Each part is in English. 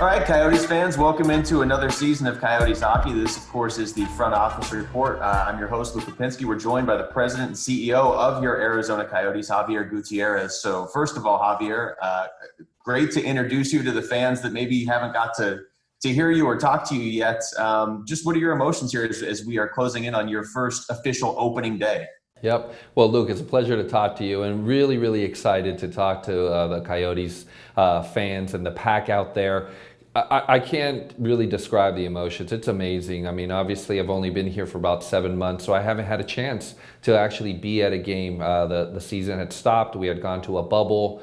All right, Coyotes fans, welcome into another season of Coyotes hockey. This, of course, is the Front Office Report. I'm your host, Lapinski. We're joined by the president and CEO of your Arizona Coyotes, Xavier Gutierrez. So first of all, Javier, great to introduce you to the fans that maybe haven't got to hear you or talk to you yet. Just what are your emotions here as we are closing in on your first official opening day? Yep. Well, Luke, it's a pleasure to talk to you, and really, really excited to talk to the Coyotes fans and the pack out there. I can't really describe the emotions. It's amazing. I mean, obviously, I've only been here for about 7 months, so I haven't had a chance to actually be at a game. The season had stopped. We had gone to a bubble,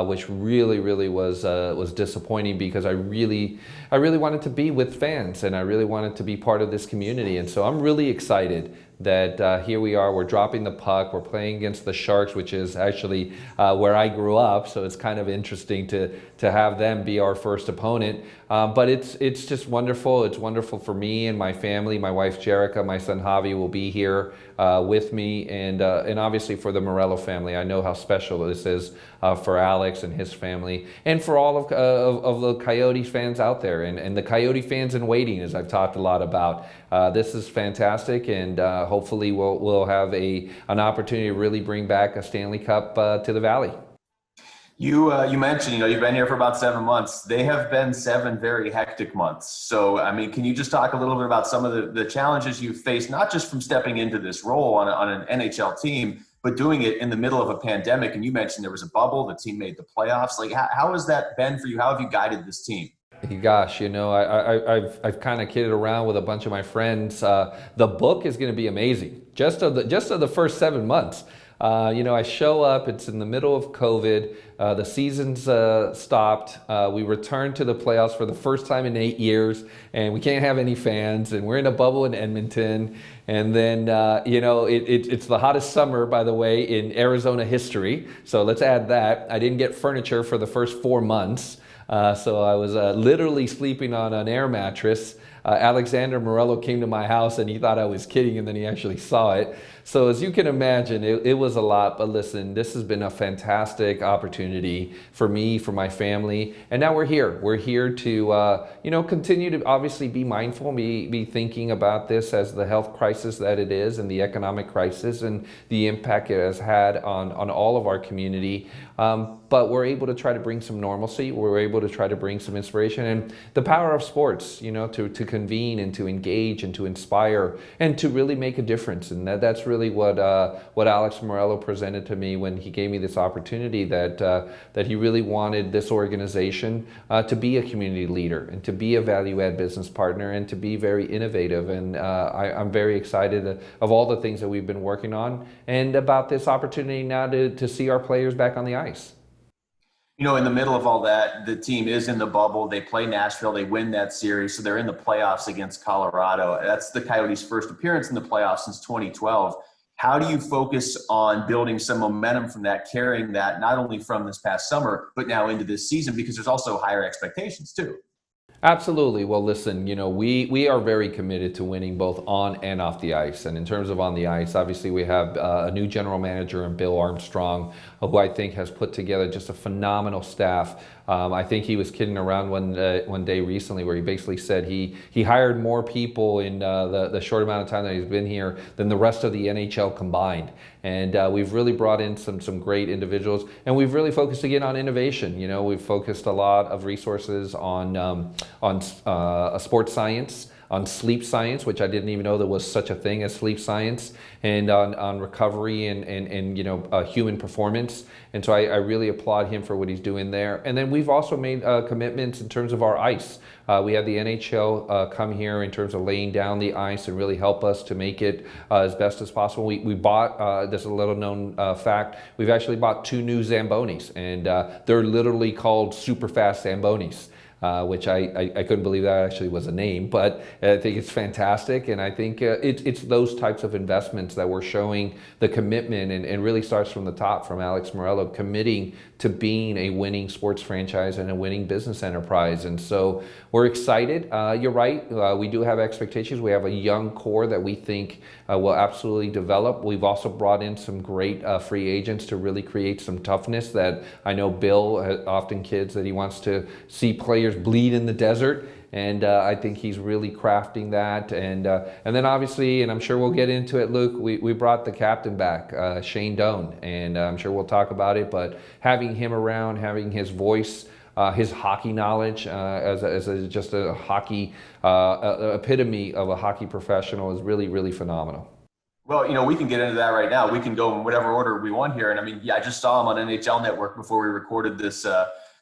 which really was disappointing because I really wanted to be with fans and I really wanted to be part of this community. And so I'm really excited that here we are, we're dropping the puck, we're playing against the Sharks, which is actually where I grew up, so it's kind of interesting to have them be our first opponent. But it's just wonderful. It's wonderful for me and my family. My wife Jerica, my son Javi will be here with me, and obviously for the Morello family. I know how special this is for Alex and his family, and for all of the Coyotes fans out there, and the Coyote fans in waiting, as I've talked a lot about. This is fantastic, and hopefully we'll have an opportunity to really bring back a Stanley Cup to the Valley. You mentioned, you've been here for about 7 months. They have been 7 very hectic months. So, I mean, can you just talk a little bit about some of the challenges you've faced, not just from stepping into this role on an NHL team, but doing it in the middle of a pandemic? And you mentioned there was a bubble, the team made the playoffs. Like, how has that been for you? How have you guided this team? Gosh, I've kind of kidded around with a bunch of my friends. The book is going to be amazing. Just of the first 7 months. I show up. It's in the middle of COVID. The season's stopped. We returned to the playoffs for the first time in 8 years, and we can't have any fans. And we're in a bubble in Edmonton. And then it's the hottest summer, by the way, in Arizona history. So let's add that. I didn't get furniture for the first 4 months. So I was literally sleeping on an air mattress. Alexander Morello came to my house and he thought I was kidding, and then he actually saw it. So as you can imagine, it was a lot. But listen, this has been a fantastic opportunity for me, for my family. And now we're here. We're here to continue to obviously be mindful, be thinking about this as the health crisis that it is, and the economic crisis and the impact it has had on all of our community. But we're able to try to bring some normalcy. We're able to try to bring some inspiration, and the power of sports, to convene and to engage and to inspire and to really make a difference. And that's really what Alex Morello presented to me when he gave me this opportunity, that he really wanted this organization to be a community leader and to be a value-add business partner and to be very innovative. And I'm very excited of all the things that we've been working on and about this opportunity now to see our players back on the ice. In the middle of all that, the team is in the bubble. They play Nashville. They win that series. So they're in the playoffs against Colorado. That's the Coyotes' first appearance in the playoffs since 2012. How do you focus on building some momentum from that, carrying that not only from this past summer, but now into this season? Because there's also higher expectations too. Absolutely. Well, listen, we are very committed to winning both on and off the ice. And in terms of on the ice, obviously we have a new general manager in Bill Armstrong, who I think has put together just a phenomenal staff. I think he was kidding around one day recently where he basically said he hired more people in the short amount of time that he's been here than the rest of the NHL combined. And we've really brought in some great individuals, and we've really focused again on innovation. We've focused a lot of resources on sports science, on sleep science, which I didn't even know there was such a thing as sleep science, and on recovery and human performance. And so I really applaud him for what he's doing there. And then we've also made commitments in terms of our ice. We have the NHL come here in terms of laying down the ice and really help us to make it as best as possible. We bought, this is a little known fact, we've actually bought 2 new Zambonis, and they're literally called super fast Zambonis. Which I couldn't believe that actually was a name, but I think it's fantastic. And I think it's those types of investments that we're showing the commitment, and really starts from the top, from Alex Morello committing to being a winning sports franchise and a winning business enterprise. And so we're excited. You're right. We do have expectations. We have a young core that we think will absolutely develop. We've also brought in some great free agents to really create some toughness that I know Bill often kids that he wants to see players players bleed in the desert. And I think he's really crafting that. And then obviously, and I'm sure we'll get into it, Luke, we brought the captain back, Shane Doan. And I'm sure we'll talk about it. But having him around, having his voice, his hockey knowledge just a hockey epitome of a hockey professional is really, really phenomenal. Well, we can get into that right now. We can go in whatever order we want here. And I mean, yeah, I just saw him on NHL Network before we recorded this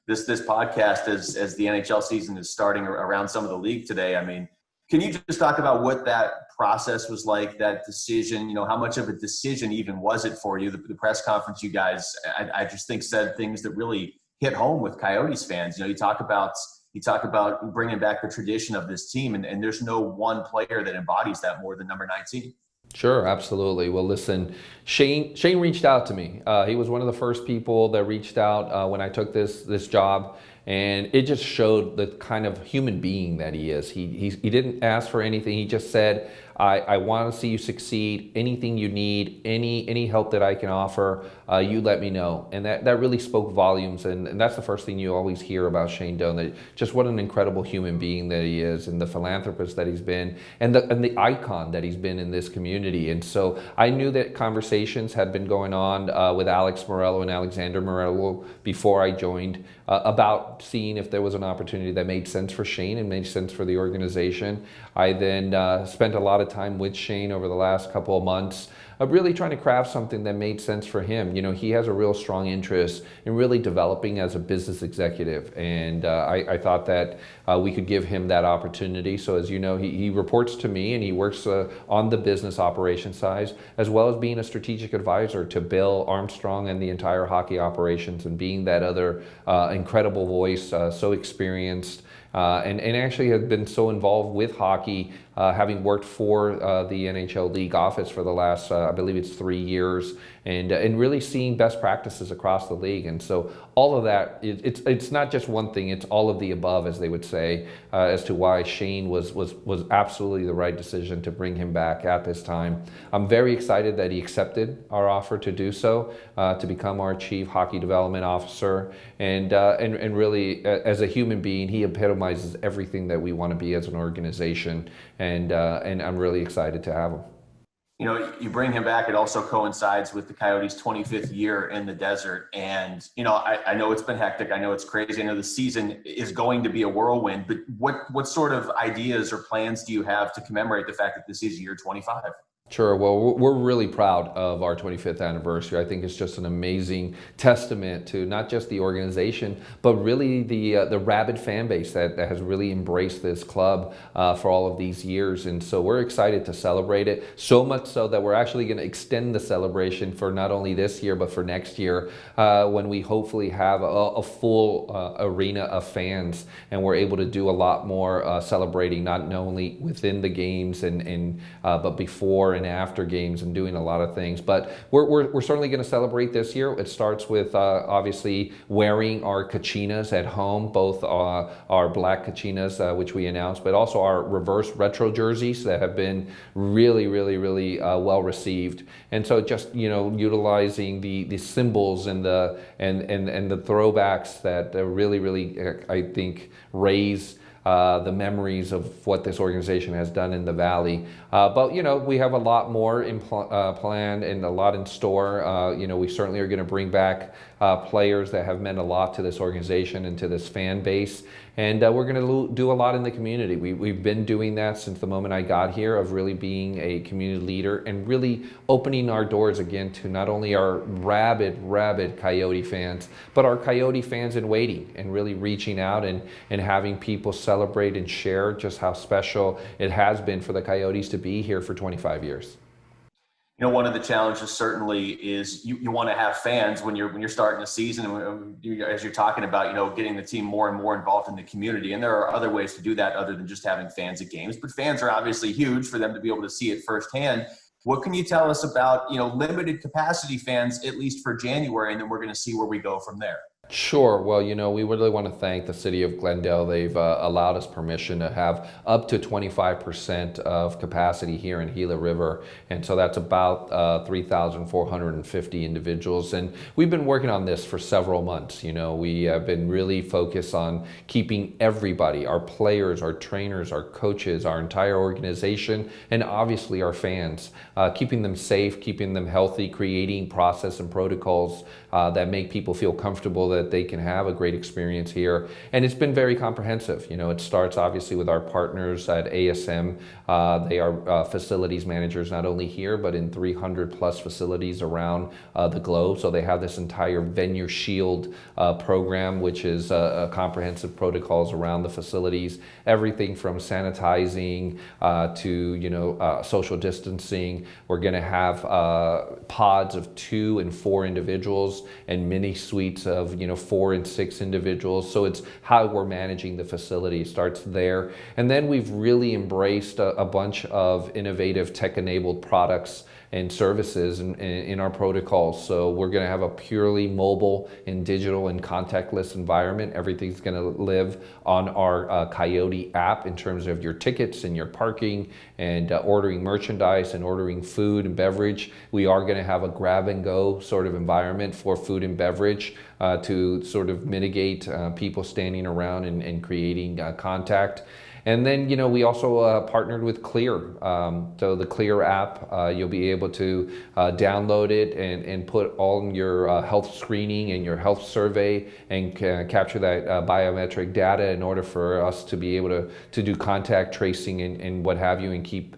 this podcast as the NHL season is starting around some of the league today. I mean, can you just talk about what that process was like, that decision? How much of a decision even was it for you? The press conference you guys, I just think said things that really hit home with Coyotes fans. You talk about bringing back the tradition of this team, and there's no one player that embodies that more than number 19. Sure, absolutely. Well, listen, Shane reached out to me. He was one of the first people that reached out when I took this job, and it just showed the kind of human being that he is. He didn't ask for anything. He just said, I want to see you succeed. Anything you need, any help that I can offer, you let me know. And that really spoke volumes. And that's the first thing you always hear about Shane Doan, that just what an incredible human being that he is, and the philanthropist that he's been, and the icon that he's been in this community. And so I knew that conversations had been going on with Alex Morello and Alexander Morello before I joined about seeing if there was an opportunity that made sense for Shane and made sense for the organization. I then spent a lot of time with Shane over the last couple of months, really trying to craft something that made sense for him. He has a real strong interest in really developing as a business executive, and I thought that we could give him that opportunity. So as you know, he reports to me, and he works on the business operation side, as well as being a strategic advisor to Bill Armstrong and the entire hockey operations, and being that other incredible voice, so experienced, and actually has been so involved with hockey, having worked for the NHL League office for the last, I believe it's 3 years, and really seeing best practices across the league. And so all of that, it's not just one thing, it's all of the above, as they would say, as to why Shane was absolutely the right decision to bring him back at this time. I'm very excited that he accepted our offer to do so, to become our Chief Hockey Development Officer, and really, as a human being, he epitomizes everything that we want to be as an organization, and I'm really excited to have him. You bring him back. It also coincides with the Coyotes' 25th year in the desert. And, I know it's been hectic. I know it's crazy. I know the season is going to be a whirlwind, but what sort of ideas or plans do you have to commemorate the fact that this is year 25? Sure. Well, we're really proud of our 25th anniversary. I think it's just an amazing testament to not just the organization, but really the rabid fan base that has really embraced this club for all of these years. And so we're excited to celebrate it, so much so that we're actually going to extend the celebration for not only this year, but for next year, when we hopefully have a full arena of fans, and we're able to do a lot more celebrating, not only within the games but before and after games, and doing a lot of things. But we're certainly going to celebrate this year. It starts with obviously wearing our Kachinas at home, both our black Kachinas, which we announced, but also our reverse retro jerseys that have been really, really, really well received. And so just utilizing the symbols and the throwbacks that really, really I think raise the memories of what this organization has done in the Valley. But we have a lot more in planned and a lot in store. We certainly are going to bring back players that have meant a lot to this organization and to this fan base. And we're going to do a lot in the community. We've been doing that since the moment I got here, of really being a community leader and really opening our doors again to not only our rabid Coyote fans, but our Coyote fans in waiting, and really reaching out and having people celebrate and share just how special it has been for the Coyotes to be here for 25 years. One of the challenges certainly is you want to have fans when you're starting a season, as you're talking about, getting the team more and more involved in the community. And there are other ways to do that other than just having fans at games, but fans are obviously huge for them to be able to see it firsthand. What can you tell us about, limited capacity fans, at least for January, and then we're going to see where we go from there? Sure. Well, we really want to thank the city of Glendale. They've allowed us permission to have up to 25% of capacity here in Gila River. And so that's about 3,450 individuals. And we've been working on this for several months. We have been really focused on keeping everybody, our players, our trainers, our coaches, our entire organization, and obviously our fans, keeping them safe, keeping them healthy, creating process and protocols that make people feel comfortable that they can have a great experience here. And it's been very comprehensive. It starts obviously with our partners at ASM. They are facilities managers not only here, but in 300 plus facilities around the globe. So they have this entire Venue Shield program, which is comprehensive protocols around the facilities, everything from sanitizing to social distancing. We're going to have pods of 2 and 4 individuals and mini suites of 4 and 6 individuals. So it's how we're managing the facility. It starts there. And then we've really embraced a bunch of innovative tech-enabled products and services in our protocols. So we're going to have a purely mobile and digital and contactless environment. Everything's going to live on our Coyote app in terms of your tickets and your parking and ordering merchandise and ordering food and beverage. We are going to have a grab and go sort of environment for food and beverage to sort of mitigate people standing around and creating contact. And then, we also partnered with Clear. So the Clear app, you'll be able to download it and put all your health screening and your health survey and capture that biometric data in order for us to be able to do contact tracing and what have you and keep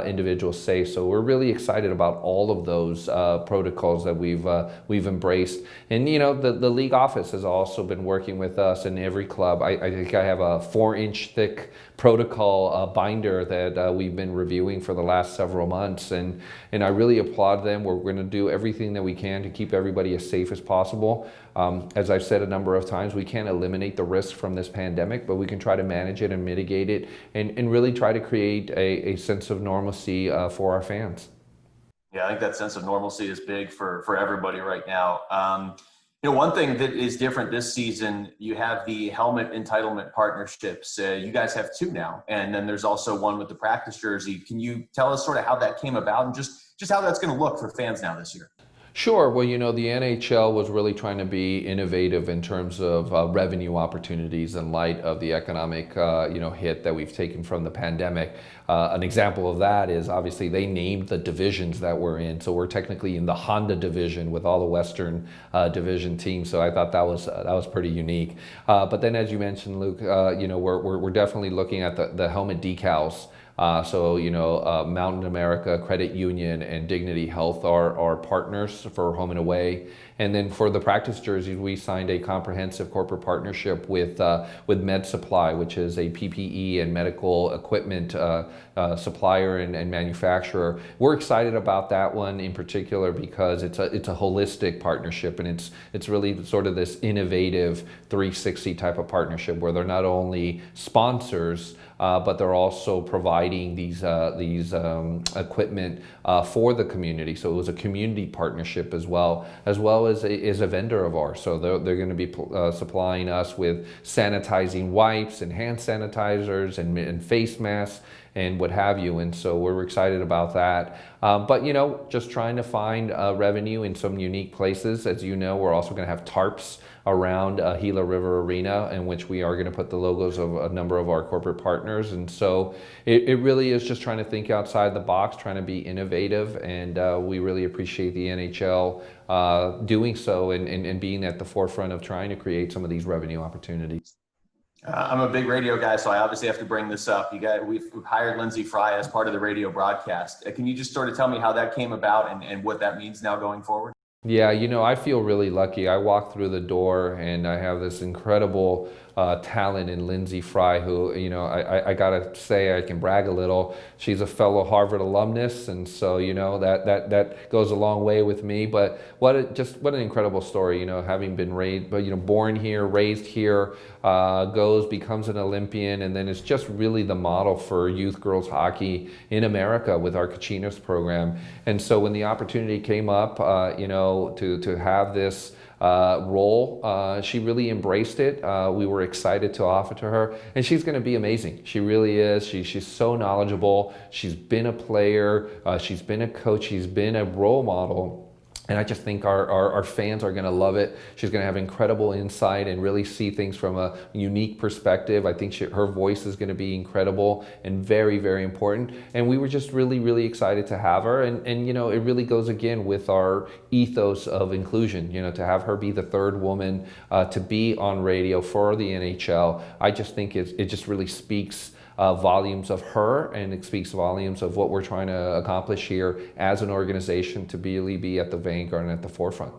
individuals safe. So we're really excited about all of those protocols that we've embraced. And, the league office has also been working with us in every club. I think I have a 4-inch thick protocol binder that we've been reviewing for the last several months, and I really applaud them. We're going to do everything that we can to keep everybody as safe as possible. As I've said a number of times, we can't eliminate the risk from this pandemic, but we can try to manage it and mitigate it and really try to create a sense of normalcy for our fans. Yeah, I think that sense of normalcy is big for everybody right now. One thing that is different this season, you have the helmet entitlement partnerships. You guys have 2 now, and then there's also one with the practice jersey. Can you tell us sort of how that came about and just how that's going to look for fans now this year? Sure. Well, the NHL was really trying to be innovative in terms of revenue opportunities in light of the economic, hit that we've taken from the pandemic. An example of that is obviously they named the divisions that we're in. So we're technically in the Honda division with all the Western division teams. So I thought that was pretty unique. But then, as you mentioned, Luke, we're definitely looking at the helmet decals. Mountain America Credit Union and Dignity Health are our partners for home and away. And then for the practice jerseys, we signed a comprehensive corporate partnership with Med Supply, which is a PPE and medical equipment supplier and manufacturer. We're excited about that one in particular because it's a holistic partnership, and it's really sort of this innovative 360 type of partnership where they're not only sponsors, but they're also providing these equipment for the community. So it was a community partnership as well as a vendor of ours. So they're going to be supplying us with sanitizing wipes and hand sanitizers and face masks and what have you. And so we're excited about that. But just trying to find revenue in some unique places. As you know, we're also going to have tarps around Gila River Arena, in which we are going to put the logos of a number of our corporate partners. And so it really is just trying to think outside the box, trying to be innovative. And we really appreciate the NHL doing so and being at the forefront of trying to create some of these revenue opportunities. I'm a big radio guy, so I obviously have to bring this up. We've hired Lindsey Fry as part of the radio broadcast. Can you just sort of tell me how that came about and what that means now going forward? Yeah, I feel really lucky. I walk through the door and I have this incredible talent in Lindsey Fry, who, I gotta say, I can brag a little. She's a fellow Harvard alumnus, and so, that goes a long way with me. But what an incredible story, having been born here, raised here, becomes an Olympian, and then it's just really the model for youth girls hockey in America with our Kachinas program. And so when the opportunity came up, to have this role. She really embraced it. We were excited to offer to her, and she's going to be amazing. She really is. She's so knowledgeable. She's been a player. She's been a coach. She's been a role model. And I just think our fans are going to love it. She's going to have incredible insight and really see things from a unique perspective. I think her voice is going to be incredible and very, very important. And we were just really, really excited to have her. And you know, it really goes again with our ethos of inclusion, you know, to have her be the third woman to be on radio for the NHL. I just think it just really speaks volumes of her, and it speaks volumes of what we're trying to accomplish here as an organization to really be at the vanguard and at the forefront.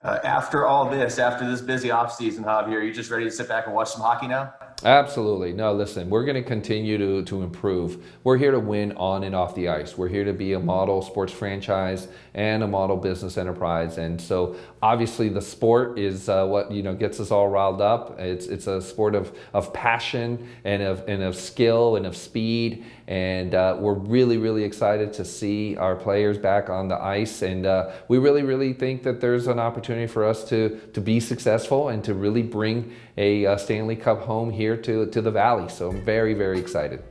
After this busy offseason, Javier, are you just ready to sit back and watch some hockey now? Absolutely. No, listen, we're going to continue to improve. We're here to win on and off the ice. We're here to be a model sports franchise and a model business enterprise. And so obviously the sport is what, you know, gets us all riled up. It's a sport of passion and of skill and of speed. And we're really, really excited to see our players back on the ice. And we really, really think that there's an opportunity for us to be successful and to really bring a Stanley Cup home here to the Valley. So I'm very, very excited.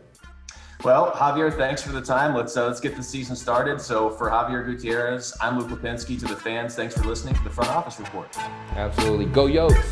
Well, Javier, thanks for the time. Let's get the season started. So for Xavier Gutierrez, I'm Luke Lapinski. To the fans, thanks for listening to the Front Office Report. Absolutely. Go Yotes!